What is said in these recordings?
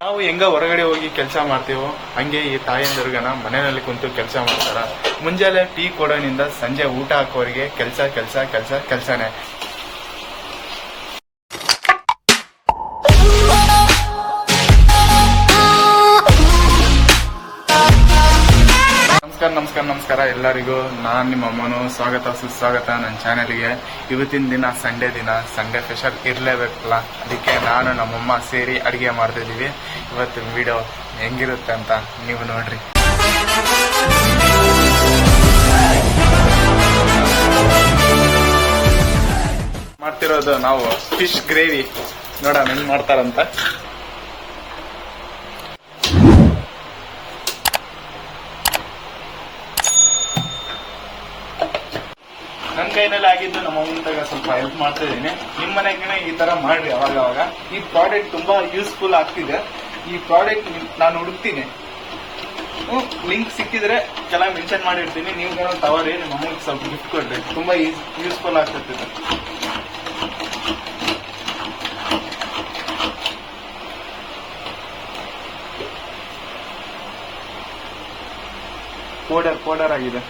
ನಾವು ಹೆಂಗ ಹೊರಗಡೆ ಹೋಗಿ ಕೆಲಸ ಮಾಡ್ತೀವೋ ಹಂಗೆ ಈ ತಾಯಂದಿರ್ಗನ ಮನೆಯಲ್ಲಿ ಕುಂತು ಕೆಲಸ ಮಾಡ್ತಾರ. ಮುಂಜಾನೆ ಟೀ ಕೊಡೋನಿಂದ ಸಂಜೆ ಊಟ ಹಾಕೋರಿಗೆ ಕೆಲಸನೇ. ನಮಸ್ಕಾರ ಎಲ್ಲರಿಗೂ. ನಾನು ನಿಮ್ಮ ಅಮ್ಮನು. ಸ್ವಾಗತ ಸುಸ್ವಾಗತ ನನ್ನ ಚಾನೆಲ್ಗೆ. ಇವತ್ತಿನ ದಿನ ಸಂಡೇ ಸ್ಪೆಷಲ್ ಇರಲೇಬೇಕಲ್ಲ, ಅದಕ್ಕೆ ನಾನು ನಮ್ಮಮ್ಮ ಸೇರಿ ಅಡುಗೆ ಮಾಡ್ತಿದ್ದೀವಿ. ಇವತ್ತಿನ ವಿಡಿಯೋ ಹೆಂಗಿರುತ್ತೆ ಅಂತ ನೀವು ನೋಡ್ರಿ. ಮಾಡ್ತಿರೋದು ನಾವು ಫಿಶ್ ಗ್ರೇವಿ. ನೋಡೋಣ ಹೆಂಗ್ ಮಾಡ್ತಾರಂತ. ನನ್ನ ಕೈನಲ್ಲಿ ಆಗಿದ್ದು ನಮ್ಮ ಅಮ್ಮಂತಾಗ ಸ್ವಲ್ಪ ಹೆಲ್ಪ್ ಮಾಡ್ತಾ ಇದ್ದೀನಿ. ನಿಮ್ಮ ಮನೆಗೆ ಈ ತರ ಮಾಡ್ರಿ ಅವಾಗ. ಈ ಪ್ರಾಡಕ್ಟ್ ತುಂಬಾ ಯೂಸ್ಫುಲ್ ಆಗ್ತಿದೆ. ಈ ಪ್ರಾಡಕ್ಟ್ ನಾನು ಹುಡುಕ್ತೀನಿ, ಲಿಂಕ್ ಸಿಕ್ಕಿದ್ರೆ ಕೆಲವು ಮೆನ್ಷನ್ ಮಾಡಿರ್ತೀನಿ. ನೀವು ತವರಿ ನಿಮ್ಮ ಅಮ್ಮಗೆ ಸ್ವಲ್ಪ ಗಿಫ್ಟ್ ಕೊಡ್ರಿ. ತುಂಬಾ ಯೂಸ್ಫುಲ್ ಆಗ್ತಿದೆ. ಪೌಡರ್ ಆಗಿದೆ.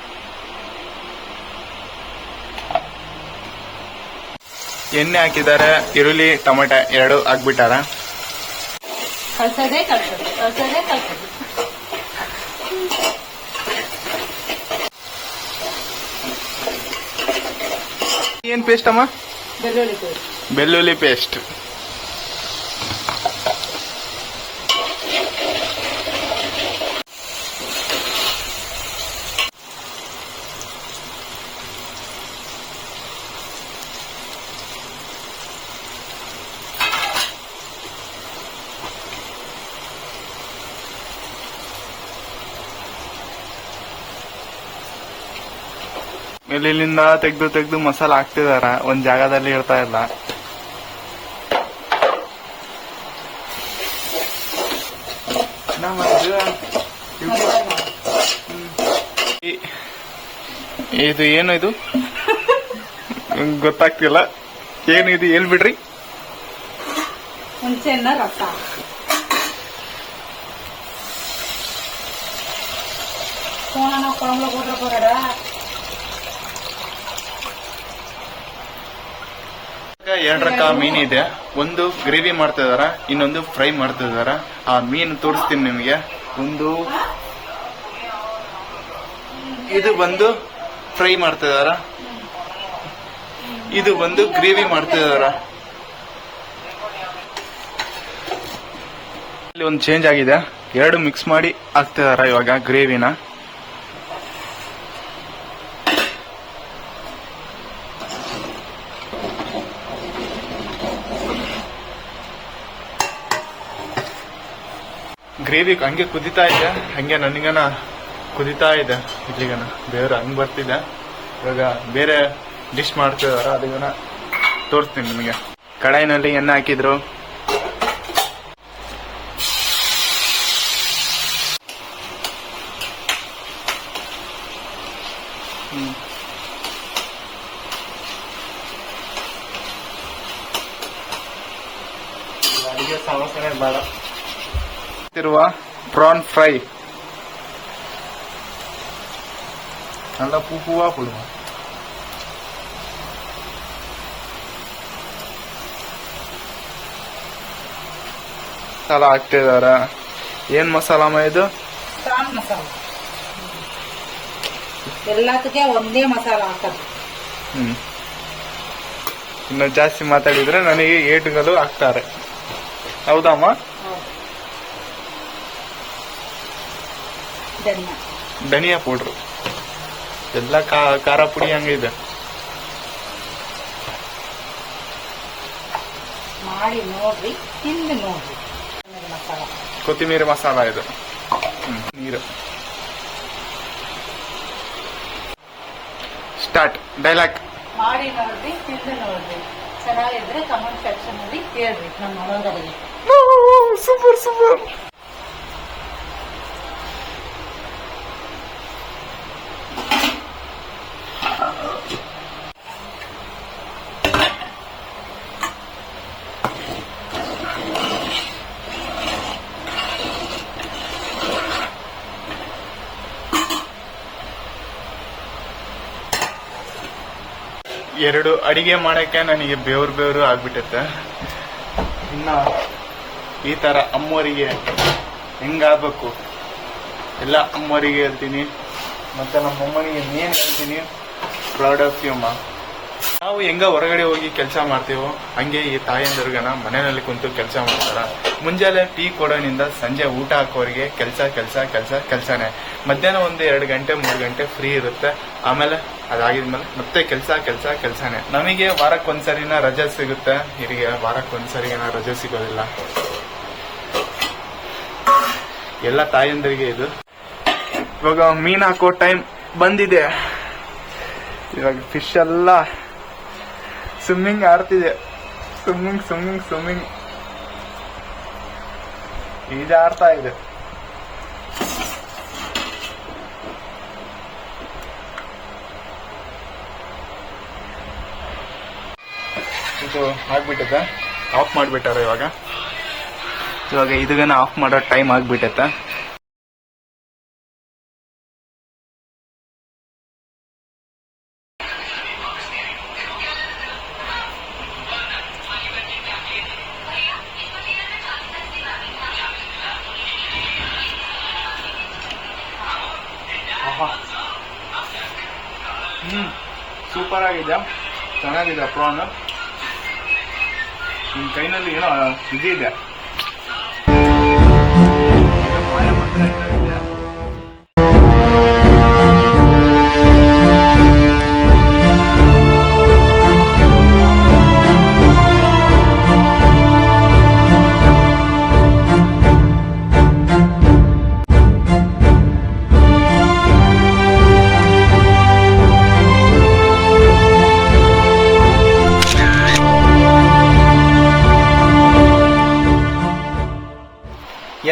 ಎಣ್ಣೆ ಹಾಕಿದ್ದಾರೆ, ಈರುಳ್ಳಿ ಟೊಮೆಟೊ ಎರಡು ಹಾಕ್ಬಿಟ್ಟಾರ. ಏನ್ ಪೇಸ್ಟ್ ಅಮ್ಮ? ಬೆಳ್ಳುಳ್ಳಿ ಪೇಸ್ಟ್. ಇಲ್ಲಿಂದ ತೆಗ್ದು ಮಸಾಲ ಹಾಕ್ತಿದಾರ. ಒಂದ್ ಜಾಗದಲ್ಲಿ ಇರ್ತಾ ಇಲ್ಲ. ಇದು ಏನು ಇದು ಗೊತ್ತಾಗ್ತಿಲ್ಲ. ಏನು ಇದು ಹೇಳ್ಬಿಡ್ರಿ. ಹುಣಸೆಹಣ್ಣ ರಸ. ಎರಡು ರಕ ಮೀನು ಇದೆ. ಒಂದು ಗ್ರೇವಿ ಮಾಡ್ತಿದಾರ, ಇನ್ನೊಂದು ಫ್ರೈ ಮಾಡ್ತಿದಾರ. ಆ ಮೀನು ತೋರಿಸ್ತೀನಿ ನಿಮಗೆ. ಇದು ಬಂದು ಫ್ರೈ ಮಾಡ್ತಿದಾರ, ಇದು ಬಂದು ಗ್ರೇವಿ ಮಾಡ್ತಿದಾರ. ಇಲ್ಲಿ ಒಂದು ಚೇಂಜ್ ಆಗಿದೆ. ಎರಡು ಮಿಕ್ಸ್ ಮಾಡಿ ಹಾಕ್ತಿದಾರ ಇವಾಗ ಗ್ರೇವಿನ. ಗ್ರೇವಿ ಹಂಗೆ ಕುದಿತಾ ಇದೆ, ಹಂಗೆ ನನಗನ ಕುದಿತಾ ಇದೆ. ಇಲ್ಲಿಗನ ಬೇರೆ ಹಂಗ್ ಬರ್ತಿದೆ. ಇವಾಗ ಬೇರೆ ಡಿಶ್ ಮಾಡ್ತಿದಾರ, ಅದನ್ನ ತೋರಿಸ್ತೀನಿ ನಿಮಗೆ. ಕಡಾಯಿನಲ್ಲಿ ಎಣ್ಣೆ ಹಾಕಿದ್ರು. ಅಡಿಗೆ ಸಮಸ್ಯೆನೇ ಬೇಡ. ಪ್ರಾನ್ ಫ್ರೈ நல்ல பூவா போடுவோம். ಮಸಾಲ ಹಾಕ್ತಿದಾರ. ಏನ್ ಮಸಾಲಮ್ಮ ಇದು? ಪ್ರಾನ್ ಮಸಾಲ. ಎಲ್ಲದಕ್ಕೆ ಒಂದೇ ಮಸಾಲ ಹಾಕೋದು. ಇನ್ನು ಜಾಸ್ತಿ ಮಾತಾಡಿದ್ರೆ ನನಗೆ ಏಟುಗಳು ಹಾಕ್ತಾರೆ. ಹೌದಮ್ಮ? ಧನಿಯಾ ಪೌಡ್ರು ಎಲ್ಲ ಖಾರ ಪುಡಿ ಹಂಗಿದೆ. ಮಾಡಿ ನೋಡ್ರಿ, ತಿಂದು ನೋಡ್ರಿ. ಕೊತ್ತಿಮೀರಿ ಮಸಾಲ ಇದು. ನೀರು ಸ್ಟಾರ್ಟ್. ಡೈಲಾಗ್ ಮಾಡಿ ನೋಡ್ರಿ, ತಿಂದು ನೋಡ್ರಿ. ಚೆನ್ನಾಗಿದ್ರೆ ಕಮೆಂಟ್ ಸೆಕ್ಷನ್ ಅಲ್ಲಿ ಕೇಳ್ರಿ ನಮ್ಮ ಮನೋದರಿಗೆ. ಸೂಪರ್. ಎರಡು ಅಡಿಗೆ ಮಾಡಕ್ಕೆ ನನಗೆ ಬೇವ್ರು ಆಗ್ಬಿಟ್ಟೈತೆ. ಇನ್ನ ಈ ತರ ಅಮ್ಮೋರಿಗೆ ಹೆಂಗಾಗ್ಬೇಕು ಎಲ್ಲ ಅಮ್ಮೋರಿಗೆ ಹೇಳ್ತೀನಿ, ಮತ್ತೆ ನಮ್ಮ ಅಮ್ಮನಿಗೆ ಮೇನ್ ಹೇಳ್ತೀನಿ, ಪ್ರೌಡ್ ಆಫ್ ಯು ಅಮ್ಮ. ನಾವು ಹೆಂಗ ಹೊರಗಡೆ ಹೋಗಿ ಕೆಲಸ ಮಾಡ್ತೀವೋ ಹಂಗೆ ಈ ತಾಯಂದಿರ್ಗನ ಮನೆಯಲ್ಲಿ ಕುಂತು ಕೆಲಸ ಮಾಡ್ತಾರ. ಮುಂಜಾನೆ ಟೀ ಕೊಡೋನಿಂದ ಸಂಜೆ ಊಟ ಹಾಕೋರಿಗೆ ಕೆಲಸನೇ. ಮಧ್ಯಾಹ್ನ ಒಂದು 2 ಗಂಟೆ 3 ಗಂಟೆ ಫ್ರೀ ಇರುತ್ತೆ. ಆಮೇಲೆ ಅದಾಗಿದ್ಮೇಲೆ ಮತ್ತೆ ಕೆಲಸನೇ. ನಮಗೆ ವಾರಕ್ಕೊಂದ್ಸರಿನ ರಜೆ ಸಿಗುತ್ತೆ, ಇವರಿಗೆ ವಾರಕ್ಕೊಂದ್ಸರಿನ ರಜೆ ಸಿಗೋದಿಲ್ಲ. ಎಲ್ಲ ತಾಯಂದಿರಿಗೆ ಇದು. ಇವಾಗ ಮೀನ್ ಹಾಕೋ ಟೈಮ್ ಬಂದಿದೆ. ಇವಾಗ ಫಿಶ್ ಎಲ್ಲ ಸ್ವಿಮ್ಮಿಂಗ್ ಆಡ್ತಿದೆ. ಸ್ವಿಮ್ಮಿಂಗ್ ಈಜಾಡ್ತಾ ಇದೆ. ಇದು ಆಗ್ಬಿಟ್ಟೈತೆ, ಆಫ್ ಮಾಡ್ಬಿಟ್ಟಾರ. ಇವಾಗ ಇದನ್ನ ಆಫ್ ಮಾಡೋ ಟೈಮ್ ಆಗ್ಬಿಟ್ಟೈತೆ. ಸೂಪರ್ ಆಗಿದೆ, ಚೆನ್ನಾಗಿದೆ ಪ್ರಾನ್. ನಿಮ್ ಕೈನಲ್ಲಿ ಏನೋ ಇದೆ.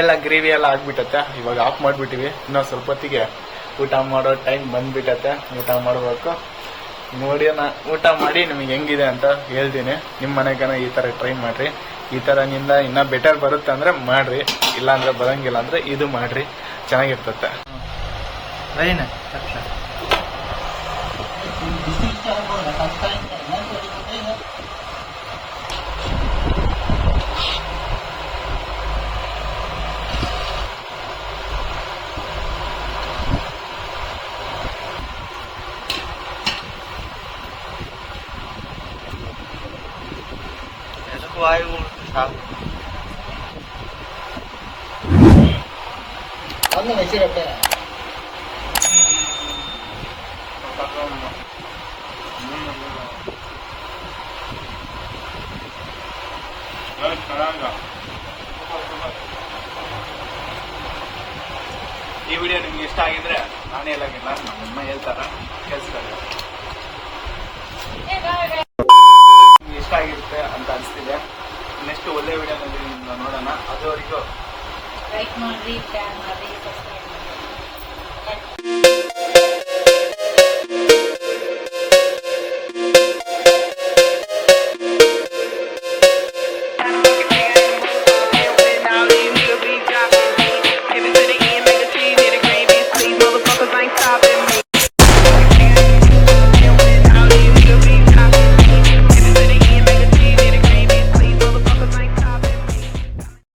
ಎಲ್ಲ ಗ್ರೇವಿ ಎಲ್ಲ ಆಗ್ಬಿಟ್ಟತ್ತೆ. ಇವಾಗ ಆಫ್ ಮಾಡ್ಬಿಟ್ಟಿವಿ. ಇನ್ನೊಂದು ಸ್ವಲ್ಪ ಹೊತ್ತಿಗೆ ಊಟ ಮಾಡೋ ಟೈಮ್ ಬಂದ್ಬಿಟ್ಟತ್ತೆ. ಊಟ ಮಾಡಬೇಕು. ನೋಡಿ ಊಟ ಮಾಡಿ ನಿಮಗೆ ಹೆಂಗಿದೆ ಅಂತ ಹೇಳ್ತೀನಿ. ನಿಮ್ಮ ಮನೆಗನ ಈ ತರ ಟ್ರೈ ಮಾಡ್ರಿ. ಈ ತರ ನಿಂದ ಇನ್ನ ಬೆಟರ್ ಬರುತ್ತೆ ಅಂದ್ರೆ ಮಾಡ್ರಿ, ಇಲ್ಲ ಅಂದ್ರೆ ಬರಂಗಿಲ್ಲ ಅಂದ್ರೆ ಇದು ಮಾಡ್ರಿ, ಚೆನ್ನಾಗಿರ್ತತೆ. ഒന്ന് വെച്ചിട്ടെ ಈ ವಿಡಿಯೋ ನಿಮ್ಗೆ ಇಷ್ಟ ಆಗಿದ್ರೆ ನಾನೇ ಹೇಳಾಗಿಲ್ಲ, ನಮ್ಮಮ್ಮ ಹೇಳ್ತಾರ ಕೆಲ್ಸದಾಗ ನಿಮ್ಗೆ ಇಷ್ಟ ಆಗಿರುತ್ತೆ ಅಂತ ಅನಿಸ್ತಿದೆ. ನೆಕ್ಸ್ಟ್ ಒಳ್ಳೆ ವಿಡಿಯೋನಲ್ಲಿ ನೋಡೋಣ. ಅದುವರೆಗೂ ಲೈಕ್ ಮಾಡ್ರಿ, ಶೇರ್ ಮಾಡ್ರಿ, ಸಬ್ಸ್ಕ್ರೈಬ್